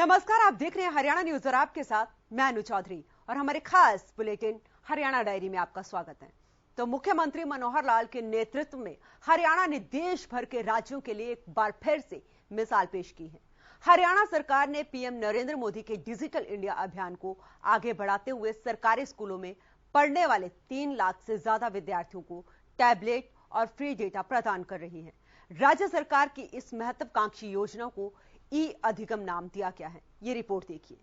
नमस्कार, आप देख रहे हैं हरियाणा न्यूज और आपके साथ मैं अनु चौधरी और हमारे खास बुलेटिन हरियाणा डायरी में आपका स्वागत है। तो मुख्यमंत्री मनोहर लाल के नेतृत्व में हरियाणा ने देश भर के राज्यों के लिए एक बार फिर से मिसाल पेश की है। हरियाणा सरकार ने पीएम नरेंद्र मोदी के डिजिटल इंडिया अभियान को आगे बढ़ाते हुए सरकारी स्कूलों में पढ़ने वाले 3 लाख से ज्यादा विद्यार्थियों को टैबलेट और फ्री डेटा प्रदान कर रही है। राज्य सरकार की इस महत्वाकांक्षी योजना को ई अधिगम नाम दिया गया है। ये रिपोर्ट देखिए।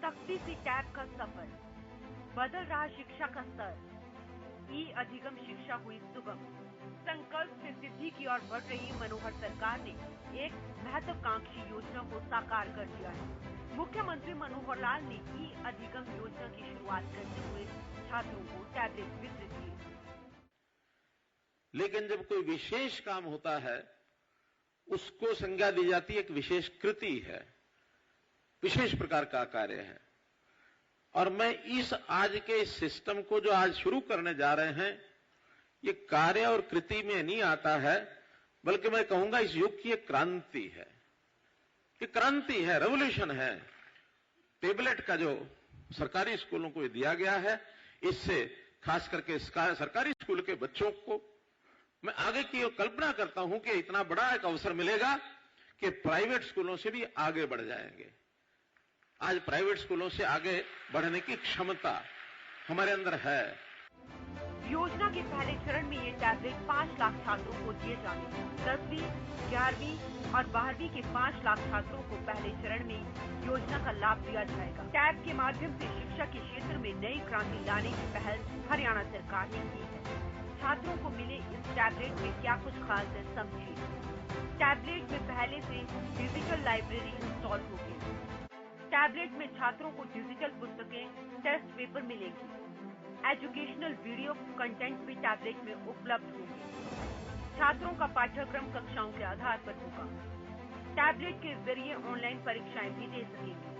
सख्ती से टैब का सफर, बदल रहा शिक्षा का स्तर, ई अधिगम शिक्षा हुई सुगम। संकल्प से सिद्धि की ओर बढ़ रही मनोहर सरकार ने एक महत्वाकांक्षी योजना को साकार कर दिया है। मुख्यमंत्री मनोहर लाल ने ई अधिगम योजना की शुरुआत करते हुए छात्रों को टैबलेट वितरित किए। लेकिन जब कोई विशेष काम होता है उसको संज्ञा दी जाती है, एक विशेष कृति है, विशेष प्रकार का कार्य है। और मैं इस आज के इस सिस्टम को जो आज शुरू करने जा रहे हैं, ये कार्य और कृति में नहीं आता है, बल्कि मैं कहूंगा इस युग की एक क्रांति है। ये क्रांति है, रेवोल्यूशन है। टेबलेट का जो सरकारी स्कूलों को दिया गया है, इससे खास करके सरकारी स्कूल के बच्चों को मैं आगे की कल्पना करता हूं कि इतना बड़ा एक अवसर मिलेगा कि प्राइवेट स्कूलों से भी आगे बढ़ जाएंगे। आज प्राइवेट स्कूलों से आगे बढ़ने की क्षमता हमारे अंदर है। योजना के पहले चरण में ये टैबलेट 5 लाख छात्रों को दिए जाएंगे। 10वीं, 11वीं और 12वीं के 5 लाख छात्रों को पहले चरण में योजना का लाभ दिया जाएगा। टैब के माध्यम से शिक्षा के क्षेत्र में नई क्रांति लाने की पहल हरियाणा सरकार ने की है। छात्रों को मिले इस टैबलेट में क्या कुछ खास है, समझिए। टैबलेट में पहले से डिजिटल लाइब्रेरी इंस्टॉल होगी। टैबलेट में छात्रों को डिजिटल पुस्तकें, टेस्ट पेपर मिलेंगी। एजुकेशनल वीडियो कंटेंट भी टैबलेट में उपलब्ध होंगे। छात्रों का पाठ्यक्रम कक्षाओं के आधार पर होगा। टैबलेट के जरिए ऑनलाइन परीक्षाएं भी दे सकेंगे।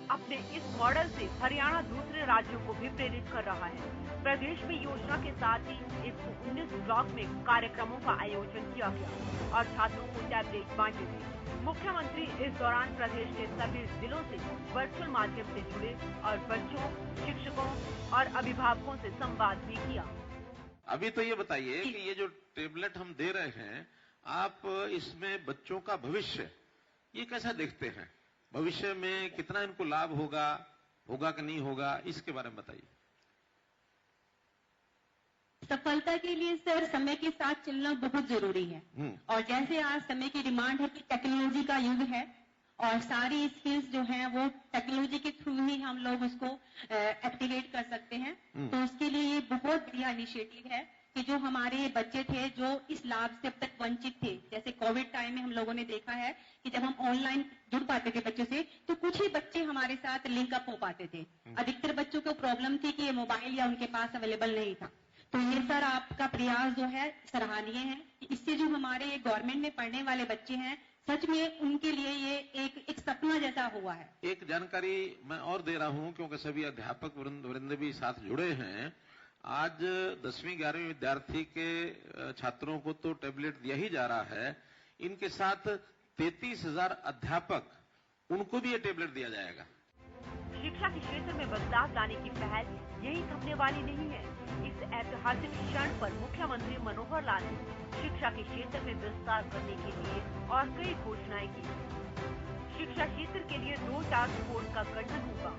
अपने इस मॉडल से हरियाणा दूसरे राज्यों को भी प्रेरित कर रहा है। प्रदेश में योजना के साथ ही 119 ब्लॉक में कार्यक्रमों का आयोजन किया गया और छात्रों को टैबलेट बांटे गए। मुख्यमंत्री इस दौरान प्रदेश के सभी जिलों से वर्चुअल माध्यम से जुड़े और बच्चों, शिक्षकों और अभिभावकों से संवाद भी किया। अभी तो ये बताइए कि ये जो टैबलेट हम दे रहे हैं, आप इसमें बच्चों का भविष्य ये कैसा देखते हैं? भविष्य में कितना इनको लाभ होगा कि नहीं होगा, इसके बारे में बताइए। सफलता के लिए सर समय के साथ चलना बहुत जरूरी है। और जैसे आज समय की डिमांड है कि टेक्नोलॉजी का युग है और सारी स्किल्स जो हैं वो टेक्नोलॉजी के थ्रू ही हम लोग उसको एक्टिवेट कर सकते हैं। तो उसके लिए ये बहुत बढ़िया इनिशिएटिव है कि जो हमारे बच्चे थे जो इस लाभ से अब तक वंचित थे, जैसे कोविड टाइम में हम लोगों ने देखा है कि जब हम ऑनलाइन जुड़ पाते थे बच्चों से, तो कुछ ही बच्चे हमारे साथ लिंक अप हो पाते थे। अधिकतर बच्चों को प्रॉब्लम थी कि ये मोबाइल या उनके पास अवेलेबल नहीं था। तो ये सर आपका प्रयास जो है सराहनीय है। इससे जो हमारे गवर्नमेंट में पढ़ने वाले बच्चे हैं, सच में उनके लिए ये एक सपना जैसा हुआ है। एक जानकारी मैं और दे रहा हूं, क्योंकि सभी अध्यापक वृंद भी साथ जुड़े हैं। आज 10वीं 11वीं विद्यार्थी के छात्रों को तो टैबलेट दिया ही जा रहा है। इनके साथ 33,000 अध्यापक, उनको भी ये टैबलेट दिया जाएगा। शिक्षा के क्षेत्र में बदलाव लाने की पहल यही थमने वाली नहीं है। इस ऐतिहासिक क्षण पर मुख्यमंत्री मनोहर लाल ने शिक्षा के क्षेत्र में विस्तार करने के लिए और कई घोषणाएं की। शिक्षा क्षेत्र के लिए 2 टास्क फोर्स का गठन होगा।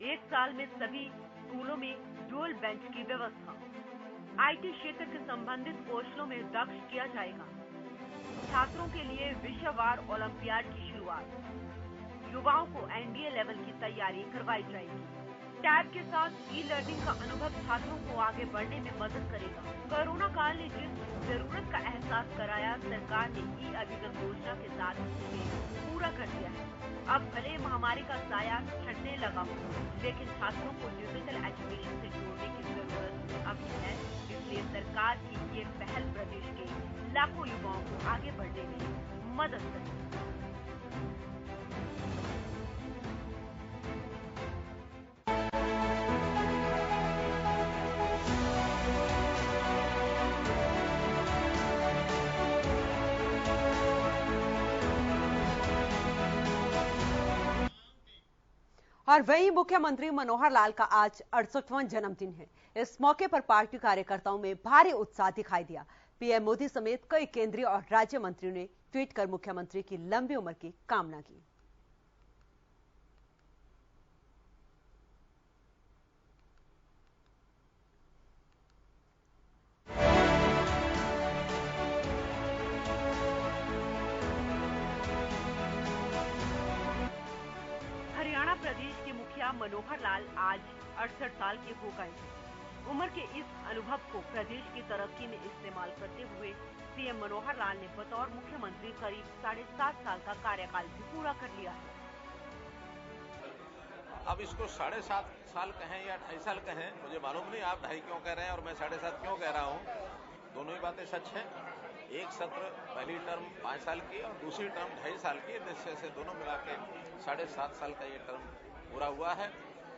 1 साल में सभी स्कूलों में डुअल बेंच की व्यवस्था। आईटी क्षेत्र के संबंधित कौशलों में दक्ष किया जाएगा। छात्रों के लिए विश्ववार ओलंपियाड की शुरुआत। युवाओं को एनडीए लेवल की तैयारी करवाई जाएगी। टैब के साथ ई लर्निंग का अनुभव छात्रों को आगे बढ़ने में मदद करेगा। कोरोना काल ने जिस जरूरत का एहसास कराया, सरकार ने ई अधिगम योजना के साथ उसे पूरा कर दिया है। अब भले महामारी का साया छटने लगा हो, लेकिन छात्रों को डिजिटल एजुकेशन से जोड़ने की जरूरत अभी है। इसलिए सरकार की ये पहल प्रदेश के लाखों युवाओं को आगे बढ़ने में मदद करेगी। और वहीं मुख्यमंत्री मनोहर लाल का आज 68वां जन्मदिन है। इस मौके पर पार्टी कार्यकर्ताओं में भारी उत्साह दिखाई दिया। पीएम मोदी समेत कई केंद्रीय और राज्य मंत्रियों ने ट्वीट कर मुख्यमंत्री की लंबी उम्र की कामना की। हरियाणा प्रदेश के मुखिया मनोहर लाल आज 68 साल के हो गए हैं। उम्र के इस अनुभव को प्रदेश की तरक्की में इस्तेमाल करते हुए सीएम मनोहर लाल ने बतौर मुख्यमंत्री करीब 7.5 साल का कार्यकाल भी पूरा कर लिया है। अब इसको 7.5 साल कहें या 2.5 साल कहें, मुझे मालूम नहीं आप 2.5 क्यों कह रहे हैं और मैं 7.5 क्यों कह रहा हूं। दोनों ही बातें सच हैं। एक सत्र पहली टर्म 5 साल की और दूसरी टर्म 2.5 साल की, निश्चय से दोनों मिला के 7.5 साल का ये टर्म पूरा हुआ है।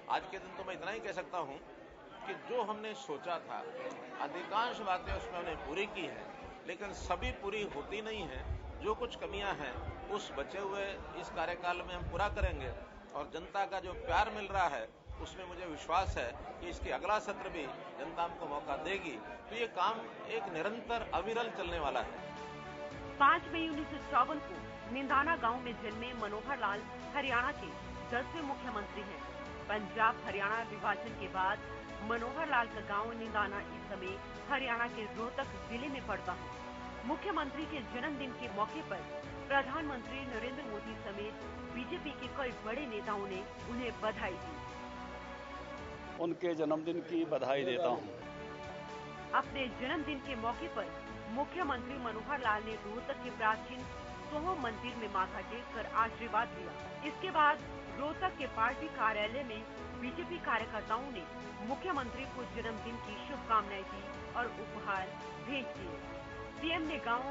आज के दिन तो मैं इतना ही कह सकता हूं कि जो हमने सोचा था अधिकांश बातें उसमें हमने पूरी की है, लेकिन सभी पूरी होती नहीं है। जो कुछ कमियां हैं उस बचे हुए इस कार्यकाल में हम पूरा करेंगे और जनता का जो प्यार मिल रहा है उसमें मुझे विश्वास है कि इसके अगला सत्र भी जनता हमको मौका देगी। तो ये काम एक निरंतर अविरल चलने वाला है। 5 मई 1954 को निंदाना गांव में जन्मे मनोहर लाल हरियाणा के 10वें मुख्यमंत्री हैं। पंजाब हरियाणा विभाजन के बाद मनोहर लाल का गांव निंदाना इस समय हरियाणा के रोहतक जिले में पड़ता है। मुख्यमंत्री के जन्मदिन के मौके पर प्रधानमंत्री नरेंद्र मोदी समेत बीजेपी के कई बड़े नेताओं ने उन्हें बधाई दी। उनके जन्मदिन की बधाई देता हूं। अपने जन्मदिन के मौके पर मुख्यमंत्री मनोहर लाल ने रोहतक के प्राचीन सोहो मंदिर में माथा टेक कर आशीर्वाद लिया। इसके बाद रोहतक के पार्टी कार्यालय में बीजेपी कार्यकर्ताओं ने मुख्यमंत्री को जन्मदिन की शुभकामनाएं दी और उपहार भेंट किए। सीएम ने गांव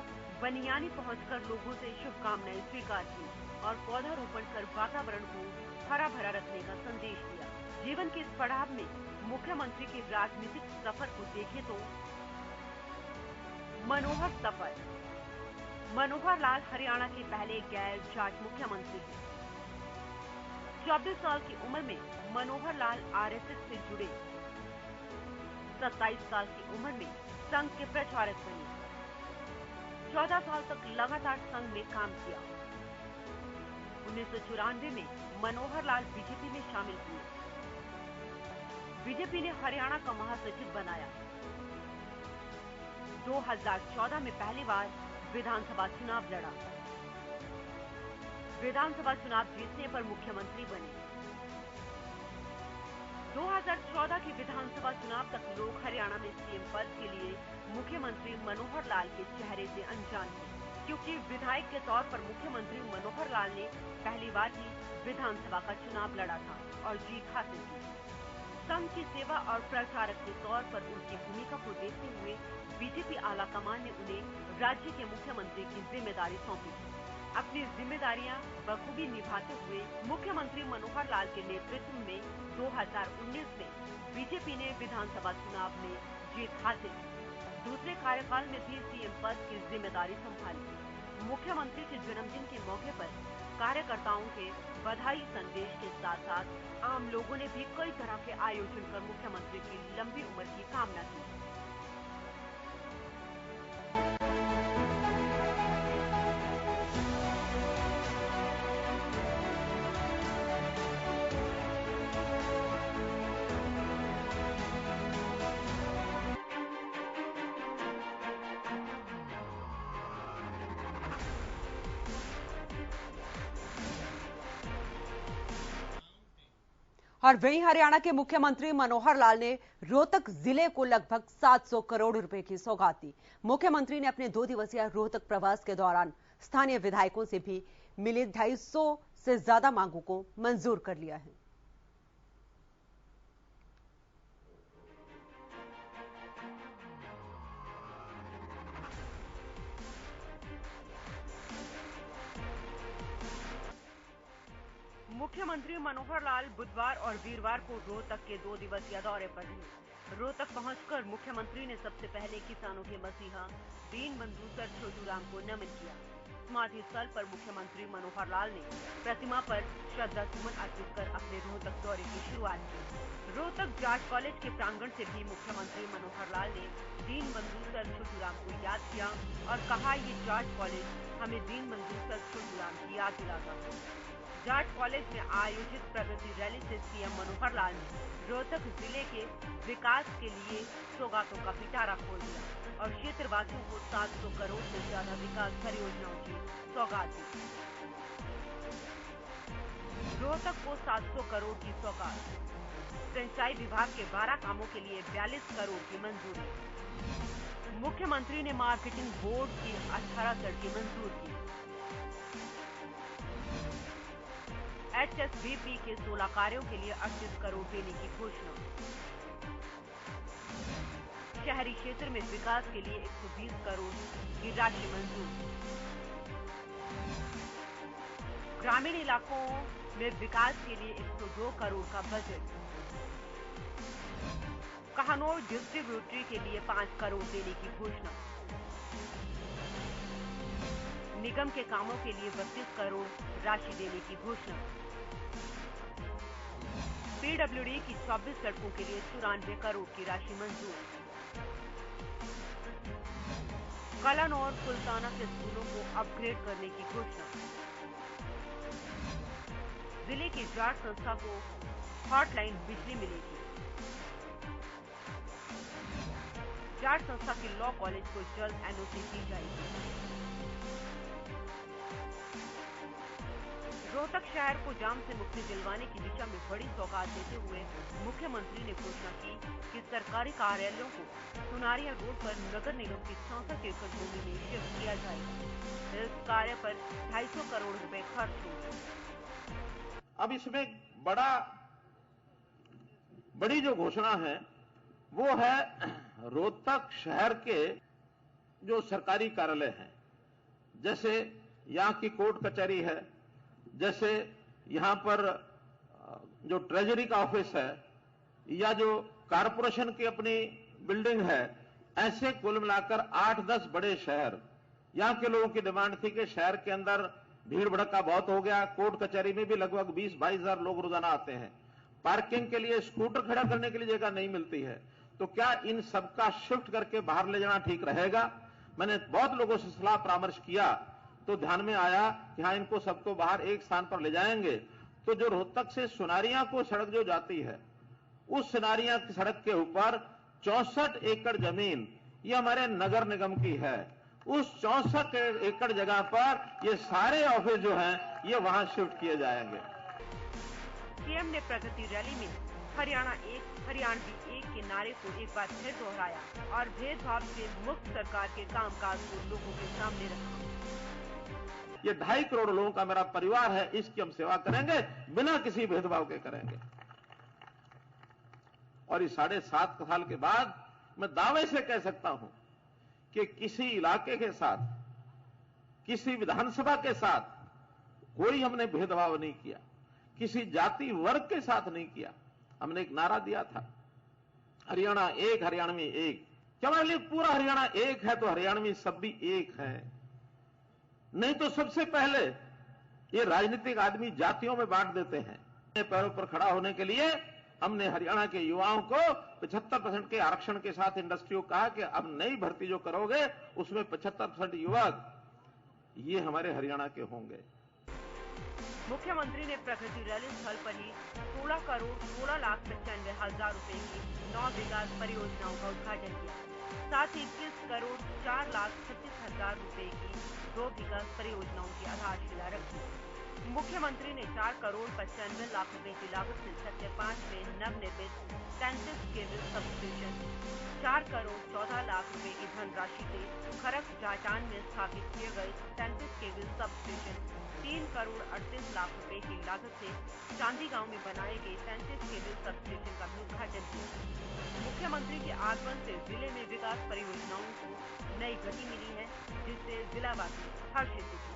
बनियानी पहुंचकर लोगों से शुभकामनाएं स्वीकार की और पौधारोपण कर वातावरण को हरा भरा रखने का संदेश दिया। जीवन के इस पड़ाव में मुख्यमंत्री के राजनीतिक सफर को देखें तो मनोहर सफर। मनोहर लाल हरियाणा के पहले गैर जाट मुख्यमंत्री हैं। 24 साल की उम्र में मनोहर लाल आरएसएस से जुड़े। 27 साल की उम्र में संघ के प्रचारक बने। 14 साल तक लगातार संघ में काम किया। 1994 में मनोहर लाल बीजेपी में शामिल हुए। बीजेपी ने हरियाणा का महासचिव बनाया। 2014 में पहली बार विधानसभा चुनाव लड़ा। विधानसभा चुनाव जीतने पर मुख्यमंत्री बने। 2014 के विधानसभा चुनाव तक लोग हरियाणा में सीएम पद के लिए मुख्यमंत्री मनोहर लाल के चेहरे से अनजान थे, क्योंकि विधायक के तौर पर मुख्यमंत्री मनोहर लाल ने पहली बार ही विधानसभा का चुनाव लड़ा था और जीत हासिल की। संघ की सेवा और प्रचारक के तौर पर उनकी भूमिका को देखते हुए बीजेपी आलाकमान ने उन्हें राज्य के मुख्यमंत्री की जिम्मेदारी सौंपी। अपनी जिम्मेदारियां बखूबी निभाते हुए मुख्यमंत्री मनोहर लाल के नेतृत्व में 2019 में बीजेपी ने विधानसभा चुनाव में जीत हासिल की। दूसरे कार्यकाल में भी सीएम पद की जिम्मेदारी संभाली। मुख्यमंत्री के जन्मदिन के मौके पर कार्यकर्ताओं के बधाई संदेश के साथ साथ आम लोगों ने भी कई तरह के आयोजन कर मुख्यमंत्री की लंबी उम्र की कामना की। और वहीं हरियाणा के मुख्यमंत्री मनोहर लाल ने रोहतक जिले को लगभग 700 करोड़ रुपए की सौगात दी। मुख्यमंत्री ने अपने 2 दिवसीय रोहतक प्रवास के दौरान स्थानीय विधायकों से भी मिले 250 से ज्यादा मांगों को मंजूर कर लिया है। मुख्यमंत्री मनोहर लाल बुधवार और वीरवार को रोहतक के 2 दिवसीय दौरे पर रहे। रोहतक पहुंचकर मुख्यमंत्री ने सबसे पहले किसानों के मसीहा दीनबंधु सर छोटूराम को नमन किया। समाधि स्थल पर मुख्यमंत्री मनोहर लाल ने प्रतिमा पर श्रद्धा सुमन अर्पित कर अपने रोहतक दौरे की शुरुआत की। रोहतक जाट कॉलेज के प्रांगण से भी मुख्यमंत्री मनोहर लाल ने दीनबंधु सर छोटूराम को याद किया और कहा, ये जाट कॉलेज हमें दीनबंधु सर छोटूराम की याद दिलाता है। जाट कॉलेज में आयोजित प्रगति रैली से सीएम मनोहर लाल ने रोहतक जिले के विकास के लिए सौगातों का पिटारा खोल दिया और क्षेत्रवासियों को 700 करोड़ से ज्यादा विकास परियोजनाओं की सौगात दी। रोहतक को 700 करोड़ की सौगात। सिंचाई विभाग के 12 कामों के लिए 42 करोड़ की मंजूरी। मुख्यमंत्री ने मार्केटिंग बोर्ड की 18 सड़कें मंजूर की। HSBP के 16 कार्यों के लिए 38 करोड़ देने की घोषणा। शहरी क्षेत्र में विकास के लिए 120 करोड़ की राशि मंजूर। ग्रामीण इलाकों में विकास के लिए 102 करोड़ का बजट। कहानौर डिस्ट्रीब्यूटरी के लिए 5 करोड़ देने की घोषणा। निगम के कामों के लिए 32 करोड़ राशि देने की घोषणा। PWD की 24 सड़कों के लिए 94 करोड़ की राशि मंजूर। कलन और सुल्ताना के स्कूलों को अपग्रेड करने की घोषणा। जिले की जाट संस्था को हॉटलाइन बिजली मिलेगी। जाट संस्था के लॉ कॉलेज को जल्द NOC दी जाएगी। रोहतक शहर को जाम से मुक्ति दिलवाने की दिशा में बड़ी सौगात देते हुए मुख्यमंत्री ने घोषणा की कि सरकारी कार्यालयों को सुनारिया रोड पर नगर निगम की 64 एकड़ भूमि में शिफ्ट किया जाएगा। इस कार्य पर 250 करोड़ रुपए खर्च होंगे। अब इसमें बड़ी जो घोषणा है वो है रोहतक शहर के जो सरकारी कार्यालय हैं, जैसे यहाँ की कोर्ट कचहरी है, जैसे यहाँ पर जो ट्रेजरी का ऑफिस है या जो कारपोरेशन की अपनी बिल्डिंग है, ऐसे कुल मिलाकर 8-10 बड़े शहर। यहाँ के लोगों की डिमांड थी कि शहर के अंदर भीड़ भड़का बहुत हो गया, कोर्ट कचहरी में भी लगभग 20-22 हजार लोग रोजाना आते हैं, पार्किंग के लिए स्कूटर खड़ा करने के लिए जगह नहीं मिलती है, तो क्या इन सबका शिफ्ट करके बाहर ले जाना ठीक रहेगा? मैंने बहुत लोगों से सलाह परामर्श किया तो ध्यान में आया कि हाँ, इनको सबको बाहर एक स्थान पर ले जाएंगे तो जो रोहतक से सुनारिया को सड़क जो जाती है, उस सुनारिया की सड़क के ऊपर 64 एकड़ जमीन ये हमारे नगर निगम की है। उस 64 एकड़ जगह पर ये सारे ऑफिस जो हैं ये वहां शिफ्ट किए जाएंगे। सीएम ने प्रगति रैली में हरियाणा एक, हरियाणवी एक के नारे को एक बार फिर दोहराया और भेदभाव से मुक्त सरकार के कामकाज को लोगों के सामने रखा। ये 2.5 करोड़ लोगों का मेरा परिवार है, इसकी हम सेवा करेंगे, बिना किसी भेदभाव के करेंगे। और इस 7.5 साल के बाद मैं दावे से कह सकता हूं कि किसी इलाके के साथ, किसी विधानसभा के साथ कोई हमने भेदभाव नहीं किया, किसी जाति वर्ग के साथ नहीं किया। हमने एक नारा दिया था, हरियाणा एक, हरियाणवी एक। क्या हमारे लिए पूरा हरियाणा एक है तो हरियाणवी सब भी एक है? नहीं तो सबसे पहले ये राजनीतिक आदमी जातियों में बांट देते हैं। पैरों पर खड़ा होने के लिए हमने हरियाणा के युवाओं को 75% के आरक्षण के साथ इंडस्ट्री को कहा कि अब नई भर्ती जो करोगे उसमें 75% युवक ये हमारे हरियाणा के होंगे। मुख्यमंत्री ने प्रगति रैली स्थल पर ही 16 करोड़ 16,95,000 रुपए की 9 विकास परियोजनाओं का उद्घाटन किया। साथ ही 21 करोड़ 4,36,000 रुपए की 2 विकास परियोजनाओं की आधारशिला रखी। मुख्यमंत्री ने 4 करोड़ 95 लाख रुपए की लागत से सेक्टर 5 में नवनिर्मित 33 केबल सबस्टेशन, 4 करोड़ 14 लाख रुपए की धनराशि से खरक जाटान में स्थापित किए गए 33 केबल सबस्टेशन, 3 करोड़ 38 लाख रुपए की लागत से चांदी गांव में बनाए गए 33 केबल सबस्टेशन का भी उद्घाटन किया। मुख्यमंत्री के आगमन से जिले में विकास परियोजनाओं को नई गति मिली है, जिससे जिलावासी हर्षित दिखे।